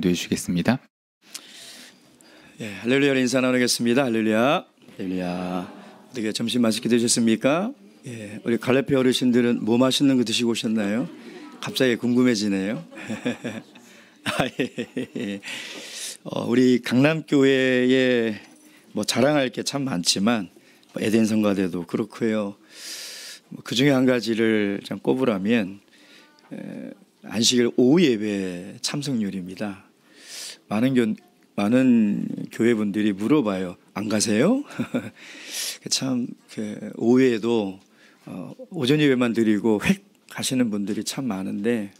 기도해 주시겠습니다. 예, 할렐루야로 인사 나누겠습니다. 할렐루야, 할렐루야. 어떻게 점심 맛있게 드셨습니까? 예, 우리 갈래피 어르신들은 뭐 맛있는 거 드시고 오셨나요? 갑자기 궁금해지네요. 우리 강남교회에 뭐 자랑할 게 참 많지만 에덴 성가대도 그렇고요. 그 중에 한 가지를 좀 꼽으라면 안식일 오후 예배 참석률입니다. 많은 교회분들이 물어봐요. 안 가세요? 참 오후에도 오전 예배만 드리고 획 가시는 분들이 참 많은데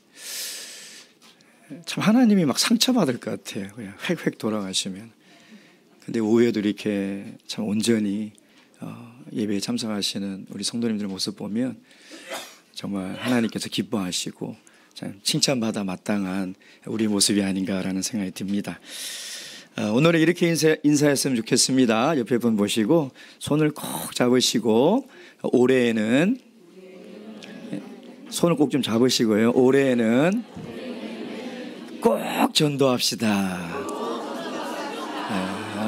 참 하나님이 막 상처받을 것 같아요. 그냥 획획 돌아가시면. 근데 오후에도 이렇게 참 온전히 예배에 참석하시는 우리 성도님들 모습 보면 정말 하나님께서 기뻐하시고 참 칭찬받아 마땅한 우리 모습이 아닌가라는 생각이 듭니다. 오늘은 이렇게 인사했으면 좋겠습니다. 옆에 분 보시고 손을 꼭 잡으시고 올해에는 손을 꼭 좀 잡으시고요. 올해에는 꼭 전도합시다.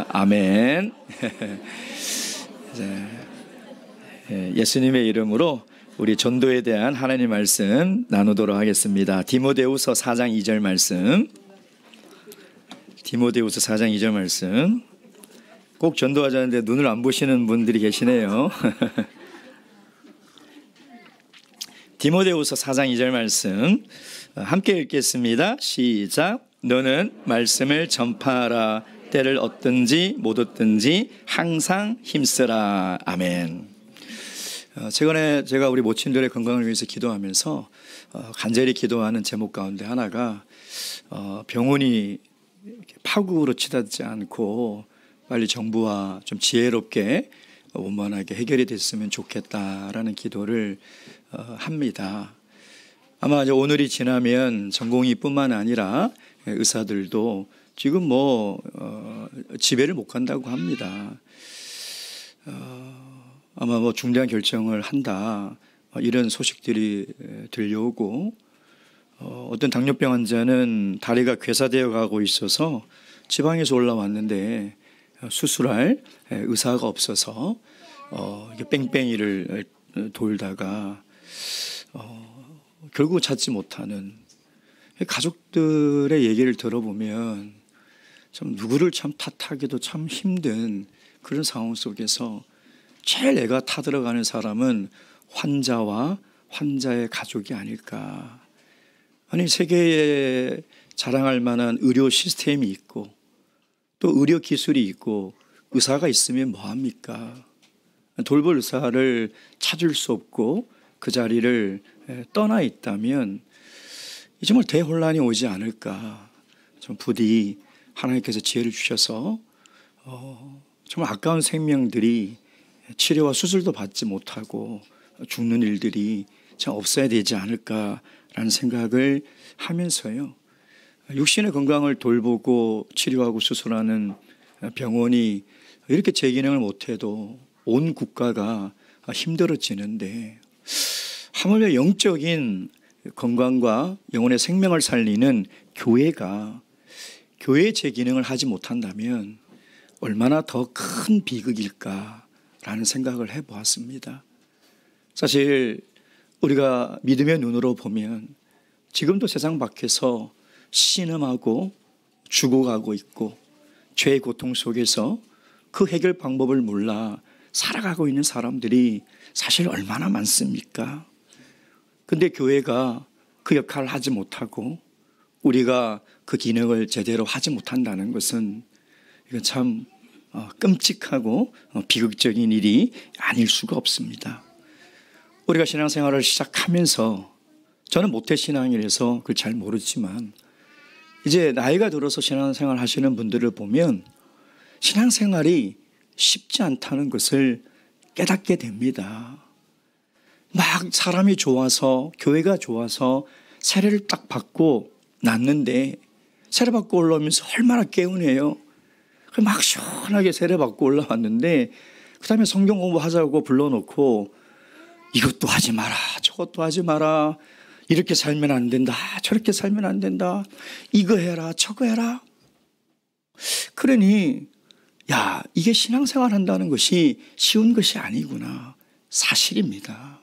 아멘. 예수님의 이름으로 우리 전도에 대한 하나님 말씀 나누도록 하겠습니다. 디모데후서 4장 2절 말씀. 디모데후서 4장 2절 말씀. 꼭 전도하자는데 눈을 안 보시는 분들이 계시네요. 디모데후서 4장 2절 말씀 함께 읽겠습니다. 시작. 너는 말씀을 전파하라. 때를 얻든지 못 얻든지 항상 힘쓰라. 아멘. 최근에 제가 우리 모친들의 건강을 위해서 기도하면서 간절히 기도하는 제목 가운데 하나가 병원이 파국으로 치닫지 않고 빨리 정부와 좀 지혜롭게 원만하게 해결이 됐으면 좋겠다라는 기도를 합니다. 아마 이제 오늘이 지나면 전공의뿐만 아니라 의사들도 지금 집에를 못 간다고 합니다. 아마 중대한 결정을 한다 이런 소식들이 들려오고 어떤 당뇨병 환자는 다리가 괴사되어 가고 있어서 지방에서 올라왔는데 수술할 의사가 없어서 뺑뺑이를 돌다가 결국 찾지 못하는 가족들의 얘기를 들어보면 참 누구를 참 탓하기도 참 힘든 그런 상황 속에서 제일 애가 타들어가는 사람은 환자와 환자의 가족이 아닐까. 아니 세계에 자랑할 만한 의료 시스템이 있고 또 의료 기술이 있고 의사가 있으면 뭐합니까? 돌볼 의사를 찾을 수 없고 그 자리를 떠나 있다면 정말 대혼란이 오지 않을까. 좀 부디 하나님께서 지혜를 주셔서 정말 아까운 생명들이 치료와 수술도 받지 못하고 죽는 일들이 참 없어야 되지 않을까라는 생각을 하면서요. 육신의 건강을 돌보고 치료하고 수술하는 병원이 이렇게 제 기능을 못해도 온 국가가 힘들어지는데 하물며 영적인 건강과 영혼의 생명을 살리는 교회가 교회의 제 기능을 하지 못한다면 얼마나 더 큰 비극일까라는 생각을 해보았습니다. 사실 우리가 믿음의 눈으로 보면 지금도 세상 밖에서 신음하고 죽어가고 있고 죄의 고통 속에서 그 해결 방법을 몰라 살아가고 있는 사람들이 사실 얼마나 많습니까? 근데 교회가 그 역할을 하지 못하고 우리가 그 기능을 제대로 하지 못한다는 것은 이건 참 끔찍하고 비극적인 일이 아닐 수가 없습니다. 우리가 신앙생활을 시작하면서 저는 모태신앙이라서 그걸 잘 모르지만 이제 나이가 들어서 신앙생활 하시는 분들을 보면 신앙생활이 쉽지 않다는 것을 깨닫게 됩니다. 막 사람이 좋아서 교회가 좋아서 세례를 딱 받고 났는데 세례 받고 올라오면서 얼마나 개운해요. 막 시원하게 세례 받고 올라왔는데 그 다음에 성경 공부하자고 불러놓고 이것도 하지 마라 저것도 하지 마라 이렇게 살면 안 된다, 저렇게 살면 안 된다, 이거 해라 저거 해라. 그러니 야, 이게 신앙생활 한다는 것이 쉬운 것이 아니구나. 사실입니다.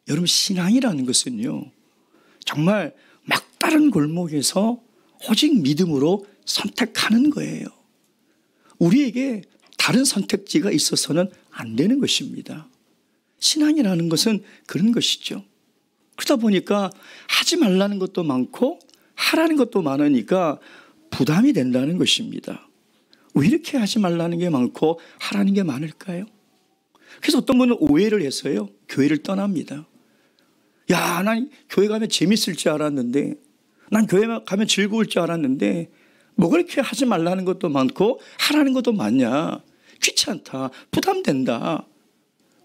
여러분, 신앙이라는 것은요, 정말 막다른 골목에서 오직 믿음으로 선택하는 거예요. 우리에게 다른 선택지가 있어서는 안 되는 것입니다. 신앙이라는 것은 그런 것이죠. 그러다 보니까 하지 말라는 것도 많고 하라는 것도 많으니까 부담이 된다는 것입니다. 왜 이렇게 하지 말라는 게 많고 하라는 게 많을까요? 그래서 어떤 분은 오해를 해서요, 교회를 떠납니다. 야, 난 교회 가면 재밌을 줄 알았는데, 난 교회 가면 즐거울 줄 알았는데 뭐 그렇게 하지 말라는 것도 많고 하라는 것도 많냐, 귀찮다, 부담된다.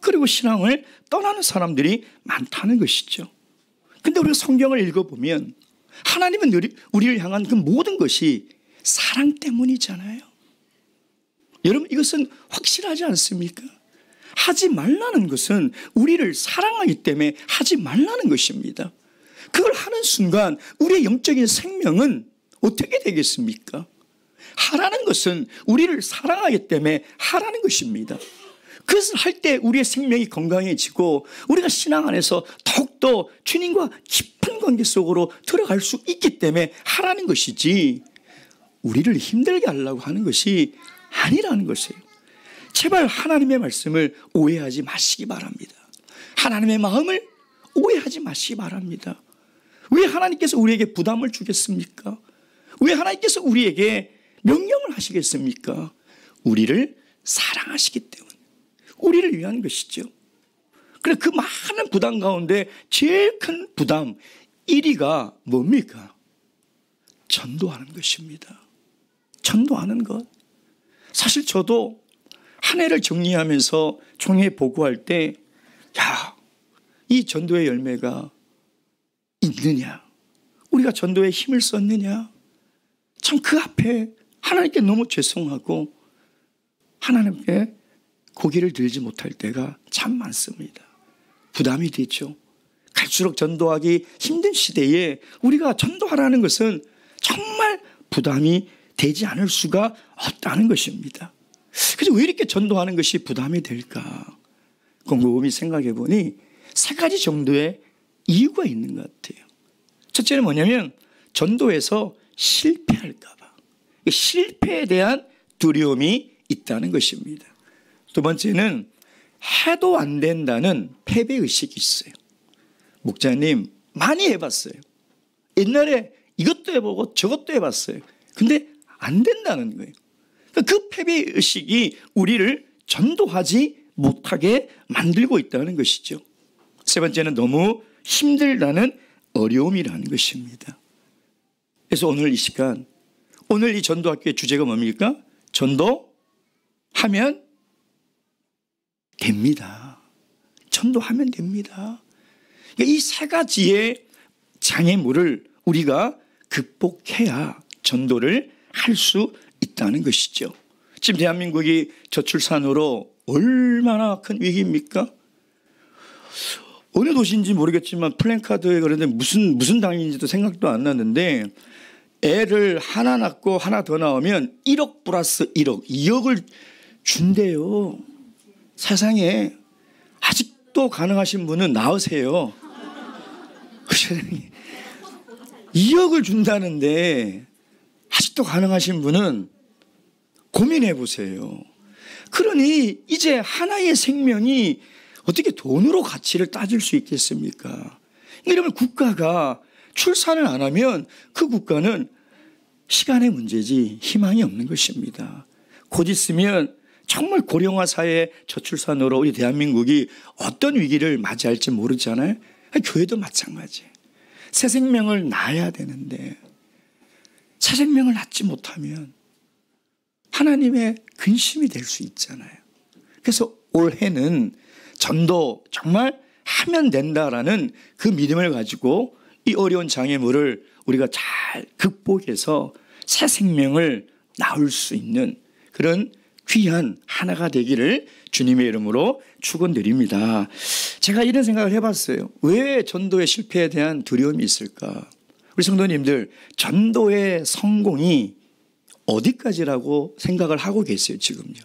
그리고 신앙을 떠나는 사람들이 많다는 것이죠. 근데 우리가 성경을 읽어보면 하나님은 우리를 향한 그 모든 것이 사랑 때문이잖아요. 여러분, 이것은 확실하지 않습니까? 하지 말라는 것은 우리를 사랑하기 때문에 하지 말라는 것입니다. 그걸 하는 순간 우리의 영적인 생명은 어떻게 되겠습니까? 하라는 것은 우리를 사랑하기 때문에 하라는 것입니다. 그것을 할 때 우리의 생명이 건강해지고 우리가 신앙 안에서 더욱더 주님과 깊은 관계 속으로 들어갈 수 있기 때문에 하라는 것이지, 우리를 힘들게 하려고 하는 것이 아니라는 것이에요. 제발 하나님의 말씀을 오해하지 마시기 바랍니다. 하나님의 마음을 오해하지 마시기 바랍니다. 왜 하나님께서 우리에게 부담을 주겠습니까? 왜 하나님께서 우리에게 명령을 하시겠습니까? 우리를 사랑하시기 때문에, 우리를 위한 것이죠. 그래, 그 많은 부담 가운데 제일 큰 부담 1위가 뭡니까? 전도하는 것입니다. 전도하는 것. 사실 저도 한 해를 정리하면서 종회에 보고할 때, 야, 이 전도의 열매가 있느냐, 우리가 전도에 힘을 썼느냐, 참 그 앞에 하나님께 너무 죄송하고 하나님께 고개를 들지 못할 때가 참 많습니다. 부담이 되죠. 갈수록 전도하기 힘든 시대에 우리가 전도하라는 것은 정말 부담이 되지 않을 수가 없다는 것입니다. 그래서 왜 이렇게 전도하는 것이 부담이 될까? 곰곰이 생각해 보니 3가지 정도의 이유가 있는 것 같아요. 첫째는 뭐냐면 전도에서 실패할까 봐. 실패에 대한 두려움이 있다는 것입니다. 두 번째는 해도 안 된다는 패배의식이 있어요. 목사님, 많이 해봤어요. 옛날에 이것도 해보고 저것도 해봤어요. 근데 안 된다는 거예요. 그 패배의식이 우리를 전도하지 못하게 만들고 있다는 것이죠. 세 번째는 너무 힘들다는 어려움이라는 것입니다. 그래서 오늘 이 시간, 오늘 이 전도학교의 주제가 뭡니까? 전도하면 됩니다. 전도하면 됩니다. 이 3가지의 장애물을 우리가 극복해야 전도를 할 수 있다는 것이죠. 지금 대한민국이 저출산으로 얼마나 큰 위기입니까? 어느 도시인지 모르겠지만 플랜카드에 그런데 무슨 당인지도 생각도 안 나는데, 애를 하나 낳고 하나 더 낳으면 1억 플러스 1억, 2억을 준대요. 세상에. 아직도 가능하신 분은 낳으세요. 2억을 준다는데 아직도 가능하신 분은 고민해 보세요. 그러니 이제 하나의 생명이 어떻게 돈으로 가치를 따질 수 있겠습니까? 여러분, 국가가 출산을 안 하면 그 국가는 시간의 문제지 희망이 없는 것입니다. 곧 있으면 정말 고령화 사회 저출산으로 우리 대한민국이 어떤 위기를 맞이할지 모르잖아요. 교회도 마찬가지예요. 새 생명을 낳아야 되는데 새 생명을 낳지 못하면 하나님의 근심이 될 수 있잖아요. 그래서 올해는 전도 정말 하면 된다라는 그 믿음을 가지고 이 어려운 장애물을 우리가 잘 극복해서 새 생명을 낳을 수 있는 그런 귀한 하나가 되기를 주님의 이름으로 축원드립니다. 제가 이런 생각을 해봤어요. 왜 전도의 실패에 대한 두려움이 있을까? 우리 성도님들, 전도의 성공이 어디까지라고 생각을 하고 계세요, 지금요?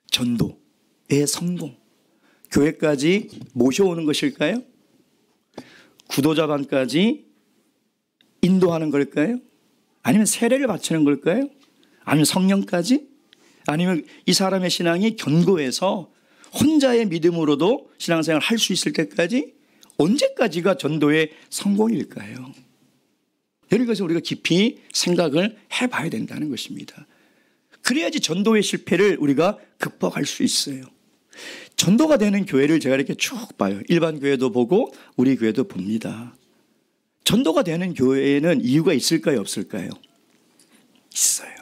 전도의 성공. 교회까지 모셔오는 것일까요? 구도자반까지 인도하는 걸까요? 아니면 세례를 바치는 걸까요? 아니면 성령까지? 아니면 이 사람의 신앙이 견고해서 혼자의 믿음으로도 신앙생활을 할 수 있을 때까지? 언제까지가 전도의 성공일까요? 이런 것을 우리가 깊이 생각을 해봐야 된다는 것입니다. 그래야지 전도의 실패를 우리가 극복할 수 있어요. 전도가 되는 교회를 제가 이렇게 쭉 봐요. 일반 교회도 보고 우리 교회도 봅니다. 전도가 되는 교회에는 이유가 있을까요, 없을까요? 있어요.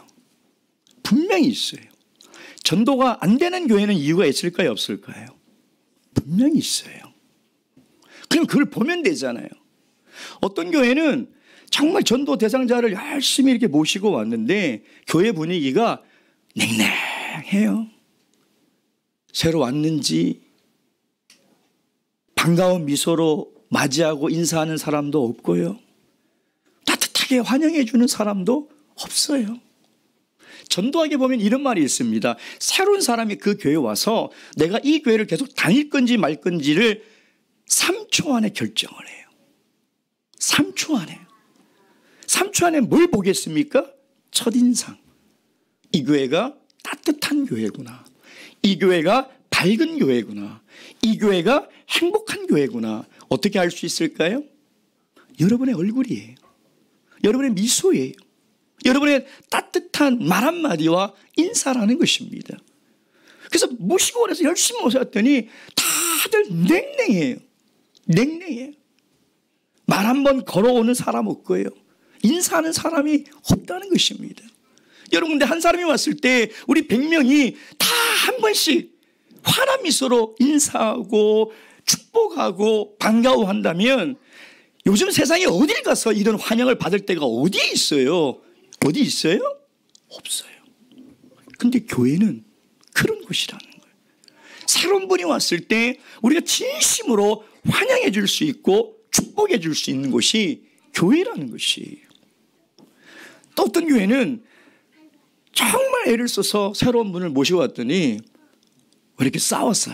분명히 있어요. 전도가 안 되는 교회는 이유가 있을까요, 없을까요? 분명히 있어요. 그럼 그걸 보면 되잖아요. 어떤 교회는 정말 전도 대상자를 열심히 이렇게 모시고 왔는데 교회 분위기가 냉랭해요. 새로 왔는지 반가운 미소로 맞이하고 인사하는 사람도 없고요. 따뜻하게 환영해 주는 사람도 없어요. 전도하게 보면 이런 말이 있습니다. 새로운 사람이 그 교회에 와서 내가 이 교회를 계속 다닐 건지 말 건지를 3초 안에 결정을 해요. 3초 안에. 3초 안에 뭘 보겠습니까? 첫인상. 이 교회가 따뜻한 교회구나. 이 교회가 밝은 교회구나. 이 교회가 행복한 교회구나. 어떻게 알 수 있을까요? 여러분의 얼굴이에요. 여러분의 미소예요. 여러분의 따뜻한 말 한마디와 인사라는 것입니다. 그래서 모시고 오래서 열심히 모셨더니 다들 냉랭해요. 냉랭해요. 말 한 번 걸어오는 사람 없고요. 인사하는 사람이 없다는 것입니다. 여러분, 근데 한 사람이 왔을 때 우리 100명이 다 한 번씩 환한 미소로 인사하고 축복하고 반가워한다면 요즘 세상에 어딜 가서 이런 환영을 받을 때가 어디에 있어요? 어디 있어요? 없어요. 근데 교회는 그런 곳이라는 거예요. 새로운 분이 왔을 때 우리가 진심으로 환영해 줄 수 있고 축복해 줄 수 있는 곳이 교회라는 것이에요. 또 어떤 교회는 정말 애를 써서 새로운 분을 모시고 왔더니 왜 이렇게 싸웠어?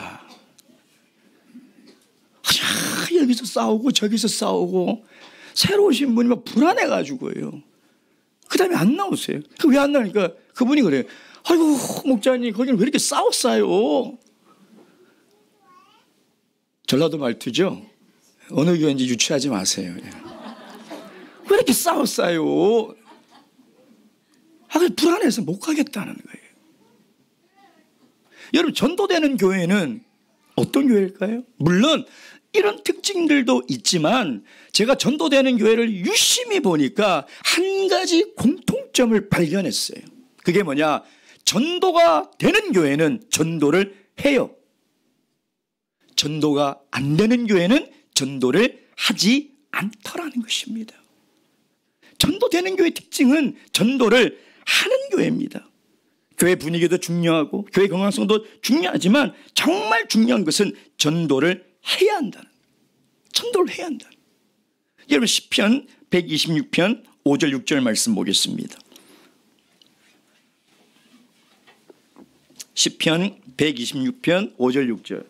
여기서 싸우고 저기서 싸우고 새로 오신 분이 막 불안해가지고요. 그 다음에 안 나오세요. 왜 안 나오니까 그분이 그래요. 아이고 목사님 거기는 왜 이렇게 싸웠어요? 전라도 말투죠. 어느 교회인지 유추하지 마세요. 왜 이렇게 싸웠어요? 불안해서 못 가겠다는 거예요. 여러분, 전도되는 교회는 어떤 교회일까요? 물론 이런 특징들도 있지만 제가 전도되는 교회를 유심히 보니까 한 가지 공통점을 발견했어요. 그게 뭐냐? 전도가 되는 교회는 전도를 해요. 전도가 안 되는 교회는 전도를 하지 않더라는 것입니다. 전도되는 교회의 특징은 전도를 하는 교회입니다. 교회 분위기도 중요하고 교회 건강성도 중요하지만 정말 중요한 것은 전도를 해야 한다는, 전도를 해야 한다는. 여러분, 시편 126편 5절 6절 말씀 보겠습니다. 시편 126편 5절 6절.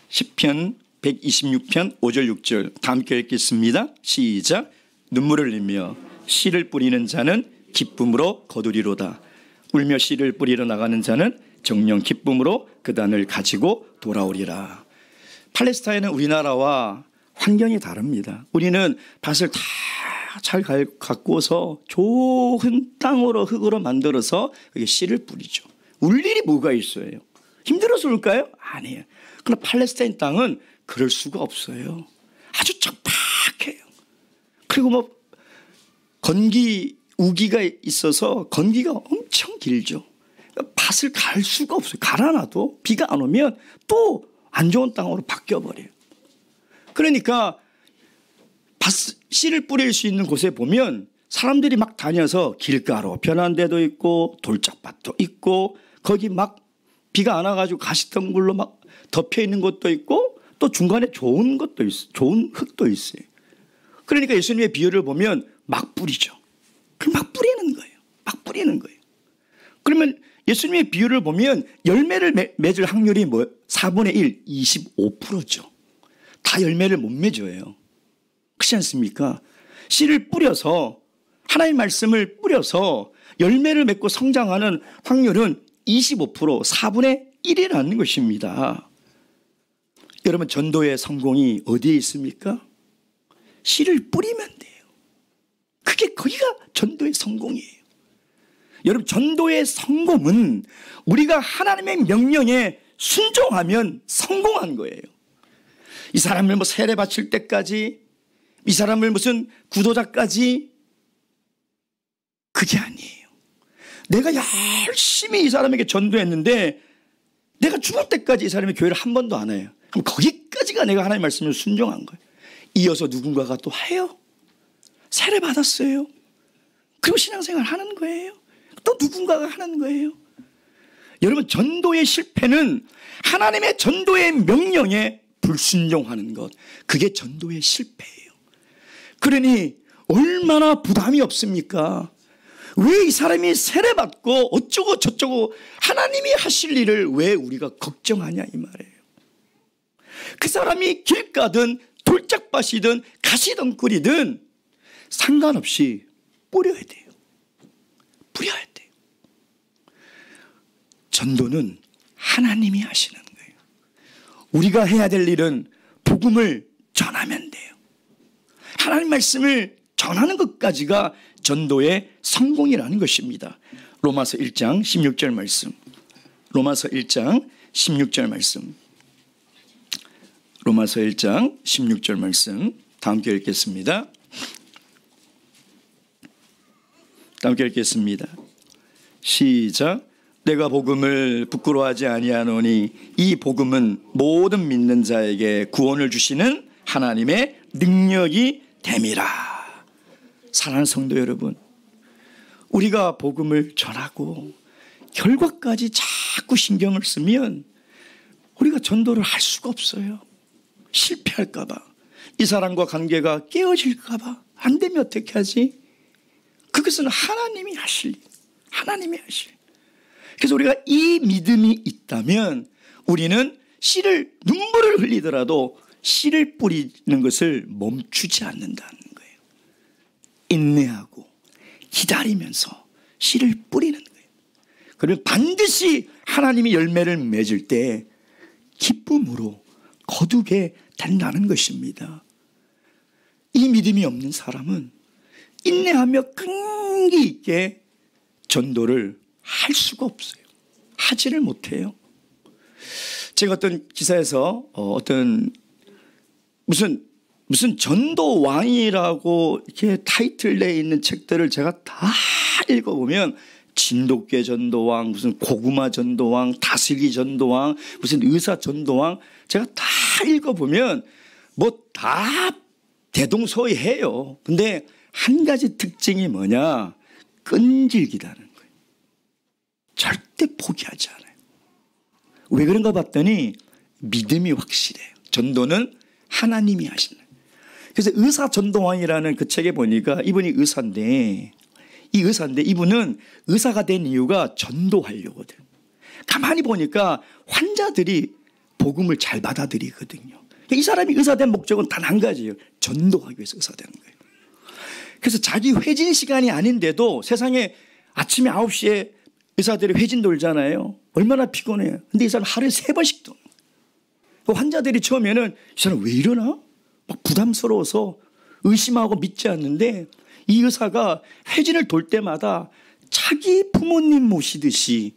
시편 126편 5절 6절 다 함께 읽겠습니다. 시작. 눈물을 흘리며 씨를 뿌리는 자는 기쁨으로 거두리로다. 울며 씨를 뿌리러 나가는 자는 정령 기쁨으로 그 단을 가지고 돌아오리라. 팔레스타인은 우리나라와 환경이 다릅니다. 우리는 밭을 다 잘 가꾸어서 좋은 땅으로 흙으로 만들어서 여기 씨를 뿌리죠. 울 일이 뭐가 있어요? 힘들어서 울까요? 아니에요. 그러나 팔레스타인 땅은 그럴 수가 없어요. 아주 척박해요. 그리고 뭐 건기 우기가 있어서 건기가 엄청 길죠. 밭을 갈 수가 없어요. 갈아놔도 비가 안 오면 또 안 좋은 땅으로 바뀌어버려요. 그러니까 씨를 뿌릴 수 있는 곳에 보면 사람들이 막 다녀서 길가로 변한 데도 있고 돌짝밭도 있고 거기 막 비가 안 와가지고 가시덩굴로 막 덮여 있는 것도 있고 또 중간에 좋은 것도 있어요. 좋은 흙도 있어요. 그러니까 예수님의 비유를 보면 막 뿌리죠. 막 뿌리는 거예요. 막 뿌리는 거예요. 그러면 예수님의 비유를 보면 열매를 맺을 확률이 4분의 1, 25%죠. 다 열매를 못 맺어요. 그렇지 않습니까? 씨를 뿌려서 하나님의 말씀을 뿌려서 열매를 맺고 성장하는 확률은 25%, 4분의 1이라는 것입니다. 여러분, 전도의 성공이 어디에 있습니까? 씨를 뿌리면 돼요. 거기가 전도의 성공이에요. 여러분, 전도의 성공은 우리가 하나님의 명령에 순종하면 성공한 거예요. 이 사람을 세례 바칠 때까지, 이 사람을 무슨 구도자까지, 그게 아니에요. 내가 열심히 이 사람에게 전도했는데 내가 죽을 때까지 이 사람이 교회를 한 번도 안 해요. 그럼 거기까지가 내가 하나님의 말씀을 순종한 거예요. 이어서 누군가가 또 해요. 세례 받았어요. 그리고 신앙생활 하는 거예요. 또 누군가가 하는 거예요. 여러분, 전도의 실패는 하나님의 전도의 명령에 불순종하는 것, 그게 전도의 실패예요. 그러니 얼마나 부담이 없습니까? 왜 이 사람이 세례받고 어쩌고 저쩌고 하나님이 하실 일을 왜 우리가 걱정하냐 이 말이에요. 그 사람이 길 가든 돌짝밭이든 가시덩굴이든 상관없이 뿌려야 돼요. 뿌려야 돼요. 전도는 하나님이 하시는 거예요. 우리가 해야 될 일은 복음을 전하면 돼요. 하나님 말씀을 전하는 것까지가 전도의 성공이라는 것입니다. 로마서 1장 16절 말씀. 로마서 1장 16절 말씀. 로마서 1장 16절 말씀. 다 함께 읽겠습니다. 다 함께 읽겠습니다. 시작. 내가 복음을 부끄러워하지 아니하노니 이 복음은 모든 믿는 자에게 구원을 주시는 하나님의 능력이 됨이라. 사랑하는 성도 여러분, 우리가 복음을 전하고 결과까지 자꾸 신경을 쓰면 우리가 전도를 할 수가 없어요. 실패할까 봐, 이 사람과 관계가 깨어질까 봐, 안 되면 어떻게 하지? 그것은 하나님이 하실 일, 하나님이 하실 일. 그래서 우리가 이 믿음이 있다면 우리는 씨를, 눈물을 흘리더라도 씨를 뿌리는 것을 멈추지 않는다는 거예요. 인내하고 기다리면서 씨를 뿌리는 거예요. 그러면 반드시 하나님이 열매를 맺을 때 기쁨으로 거두게 된다는 것입니다. 이 믿음이 없는 사람은 인내하며 끈기 있게 전도를 할 수가 없어요. 하지를 못해요. 제가 어떤 기사에서 어떤 무슨 전도왕이라고 이렇게 타이틀 내에 있는 책들을 제가 다 읽어보면 진돗개 전도왕, 무슨 고구마 전도왕, 다슬기 전도왕, 무슨 의사 전도왕, 제가 다 읽어보면 뭐 다 대동소이해요. 근데 한 가지 특징이 뭐냐? 끈질기다는 거예요. 절대 포기하지 않아요. 왜 그런가 봤더니 믿음이 확실해요. 전도는 하나님이 하시는. 그래서 의사 전도왕이라는 그 책에 보니까 이분이 의사인데 이분은 의사가 된 이유가 전도하려거든. 가만히 보니까 환자들이 복음을 잘 받아들이거든요. 이 사람이 의사된 목적은 단 한 가지예요. 전도하기 위해서 의사되는 거예요. 그래서 자기 회진 시간이 아닌데도 세상에 아침에 9시에 의사들이 회진 돌잖아요. 얼마나 피곤해요. 근데 이 사람 하루에 3번씩 도는 거예요. 환자들이 처음에는 이 사람 왜 이러나? 막 부담스러워서 의심하고 믿지 않는데 이 의사가 회진을 돌 때마다 자기 부모님 모시듯이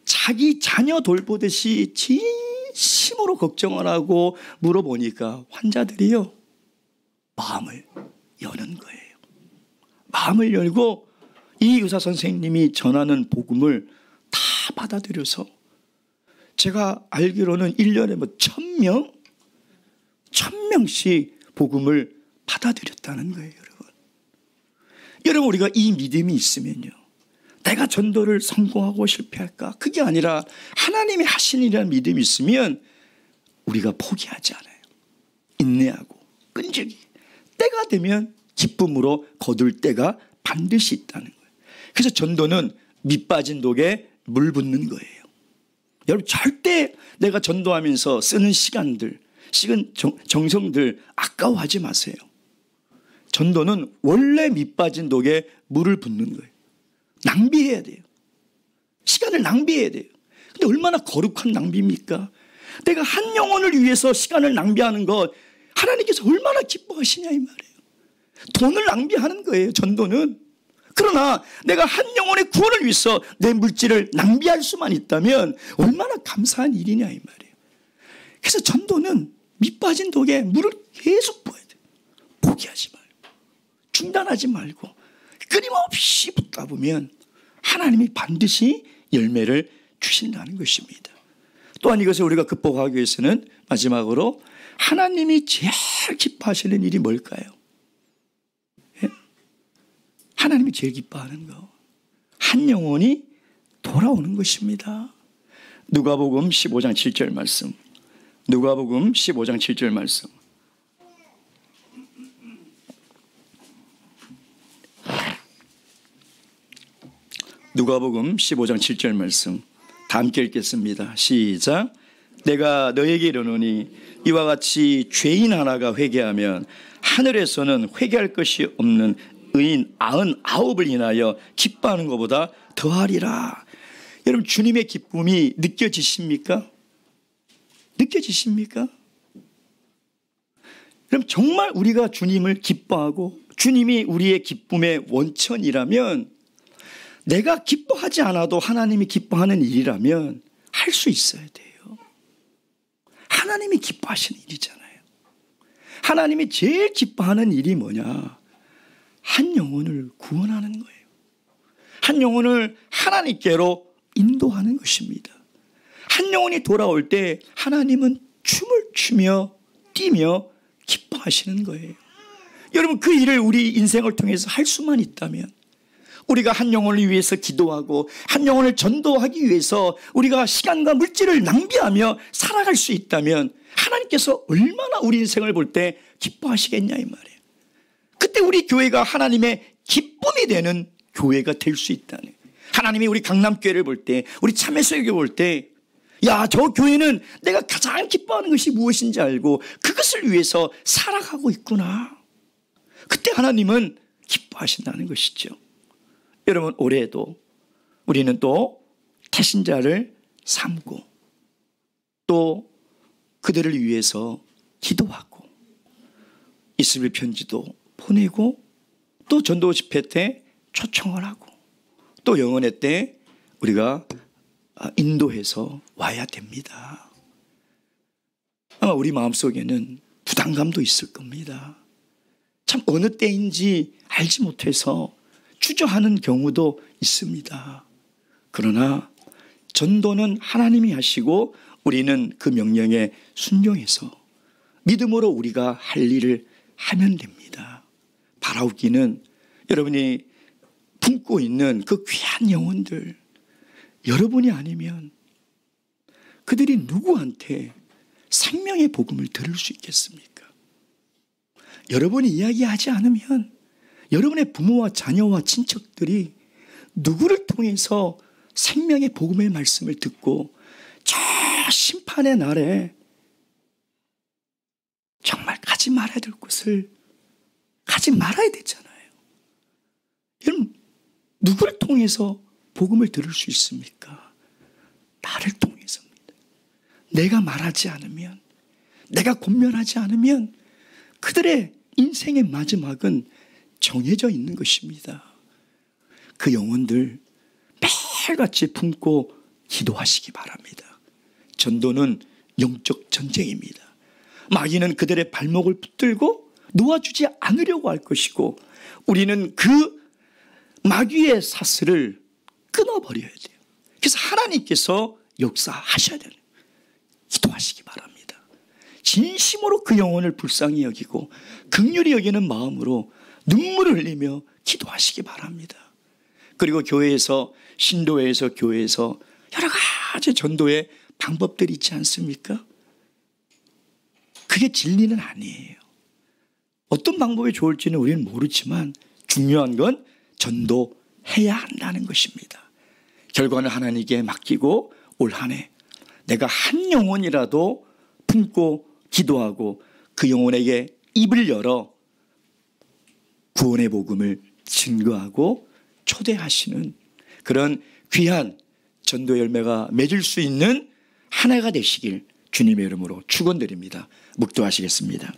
자기 자녀 돌보듯이 진심으로 걱정을 하고 물어보니까 환자들이요, 마음을 여는 거예요. 마음을 열고 이 의사 선생님이 전하는 복음을 다 받아들여서 제가 알기로는 1년에 뭐 1000명씩 복음을 받아들였다는 거예요. 여러분, 우리가 이 믿음이 있으면요, 내가 전도를 성공하고 실패할까? 그게 아니라 하나님이 하신 일이라는 믿음이 있으면 우리가 포기하지 않아요. 인내하고 끈질기 때가 되면 기쁨으로 거둘 때가 반드시 있다는 거예요. 그래서 전도는 밑 빠진 독에 물 붓는 거예요. 여러분 절대 내가 전도하면서 쓰는 시간들, 정성들 아까워하지 마세요. 전도는 원래 밑 빠진 독에 물을 붓는 거예요. 낭비해야 돼요. 시간을 낭비해야 돼요. 근데 얼마나 거룩한 낭비입니까? 내가 한 영혼을 위해서 시간을 낭비하는 것 하나님께서 얼마나 기뻐하시냐 이 말이에요. 돈을 낭비하는 거예요, 전도는. 그러나 내가 한 영혼의 구원을 위해서 내 물질을 낭비할 수만 있다면 얼마나 감사한 일이냐 이 말이에요. 그래서 전도는 밑 빠진 독에 물을 계속 부어야 돼요. 포기하지 말고 중단하지 말고 끊임없이 붓다 보면 하나님이 반드시 열매를 주신다는 것입니다. 또한 이것을 우리가 극복하기 위해서는 마지막으로 하나님이 제일 기뻐하시는 일이 뭘까요? 예? 하나님이 제일 기뻐하는 거, 한 영혼이 돌아오는 것입니다. 누가복음 15장 7절 말씀. 누가복음 15장 7절 말씀. 누가복음 15장 7절 말씀 다 함께 읽겠습니다. 시작. 내가 너에게 이르노니 이와 같이 죄인 하나가 회개하면 하늘에서는 회개할 것이 없는 의인 99을 인하여 기뻐하는 것보다 더하리라. 여러분 주님의 기쁨이 느껴지십니까? 느껴지십니까? 그럼 정말 우리가 주님을 기뻐하고 주님이 우리의 기쁨의 원천이라면 내가 기뻐하지 않아도 하나님이 기뻐하는 일이라면 할 수 있어야 돼요. 하나님이 기뻐하시는 일이잖아요. 하나님이 제일 기뻐하는 일이 뭐냐? 한 영혼을 구원하는 거예요. 한 영혼을 하나님께로 인도하는 것입니다. 한 영혼이 돌아올 때 하나님은 춤을 추며 뛰며 기뻐하시는 거예요. 여러분 그 일을 우리 인생을 통해서 할 수만 있다면 우리가 한 영혼을 위해서 기도하고 한 영혼을 전도하기 위해서 우리가 시간과 물질을 낭비하며 살아갈 수 있다면 하나님께서 얼마나 우리 인생을 볼 때 기뻐하시겠냐 이 말이에요. 그때 우리 교회가 하나님의 기쁨이 되는 교회가 될 수 있다는. 하나님이 우리 강남교회를 볼 때 우리 참회소교회 볼 때 야, 저 교회는 내가 가장 기뻐하는 것이 무엇인지 알고 그것을 위해서 살아가고 있구나. 그때 하나님은 기뻐하신다는 것이죠. 여러분 올해에도 우리는 또 태신자를 삼고 또 그들을 위해서 기도하고 이스라엘 편지도 보내고 또 전도 집회 때 초청을 하고 또 영언회 때 우리가 인도해서 와야 됩니다. 아마 우리 마음속에는 부담감도 있을 겁니다. 참 어느 때인지 알지 못해서 주저하는 경우도 있습니다. 그러나 전도는 하나님이 하시고 우리는 그 명령에 순종해서 믿음으로 우리가 할 일을 하면 됩니다. 바라옵기는 여러분이 품고 있는 그 귀한 영혼들, 여러분이 아니면 그들이 누구한테 생명의 복음을 들을 수 있겠습니까? 여러분이 이야기하지 않으면 여러분의 부모와 자녀와 친척들이 누구를 통해서 생명의 복음의 말씀을 듣고 저 심판의 날에 정말 가지 말아야 될 곳을 가지 말아야 되잖아요. 여러분 누구를 통해서 복음을 들을 수 있습니까? 나를 통해서입니다. 내가 말하지 않으면, 내가 권면하지 않으면 그들의 인생의 마지막은 정해져 있는 것입니다. 그 영혼들 매일같이 품고 기도하시기 바랍니다. 전도는 영적 전쟁입니다. 마귀는 그들의 발목을 붙들고 놓아주지 않으려고 할 것이고 우리는 그 마귀의 사슬을 끊어버려야 돼요. 그래서 하나님께서 역사하셔야 돼요. 기도하시기 바랍니다. 진심으로 그 영혼을 불쌍히 여기고 긍휼히 여기는 마음으로 눈물을 흘리며 기도하시기 바랍니다. 그리고 교회에서, 신도회에서, 교회에서 여러 가지 전도의 방법들이 있지 않습니까? 그게 진리는 아니에요. 어떤 방법이 좋을지는 우리는 모르지만 중요한 건 전도해야 한다는 것입니다. 결과는 하나님께 맡기고 올 한 해 내가 한 영혼이라도 품고 기도하고 그 영혼에게 입을 열어 구원의 복음을 증거하고 초대하시는 그런 귀한 전도 열매가 맺을 수 있는 한 해가 되시길 주님의 이름으로 축원드립니다. 묵도하시겠습니다.